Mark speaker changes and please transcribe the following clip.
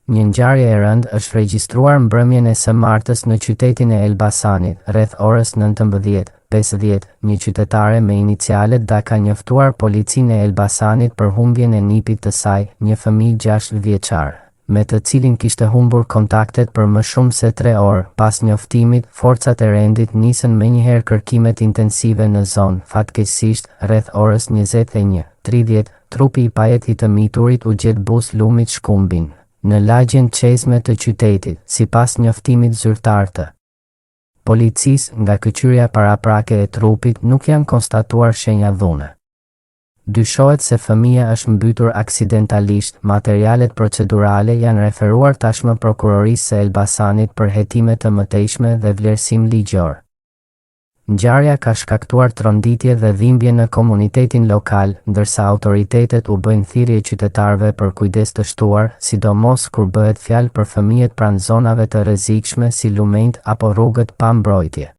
Speaker 1: Një ngjarje e rëndë është regjistruar mbrëmjen e së martës në qytetin e Elbasanit, rreth orës 19:50. Një qytetare me inicialet D ka njoftuar policinë e Elbasanit për humbjen e nipit të saj, një fëmijë 6 vjeçar, me të cilin kishte humbur kontaktet për më shumë se 3 orë. Pas njoftimit, forcat e rendit nisën menjëherë kërkimet intensive në zonë. Fatkeqësisht, rreth orës 21:30, trupi I pajet I të miturit u gjet bus lumit Shkumbin, në lagjen qezme të qytetit, sipas njoftimit zyrtar të policisë. Nga këqyrja paraprake e trupit nuk janë konstatuar shenja dhune. Dyshohet se fëmia është mbytur aksidentalisht. Materialet procedurale janë referuar tashmë prokurorisë së Elbasanit për hetime të mëtejshme dhe vlerësim ligjor. Ngjarja ka shkaktuar tronditje dhe dhimbje në komunitetin lokal, ndërsa autoritetet u bëjnë thirrje qytetarëve për kujdes të shtuar, sidomos kur bëhet fjalë për fëmijët pranë zonave të rrezikshme si lumenjt apo rrugët pa mbrojtje.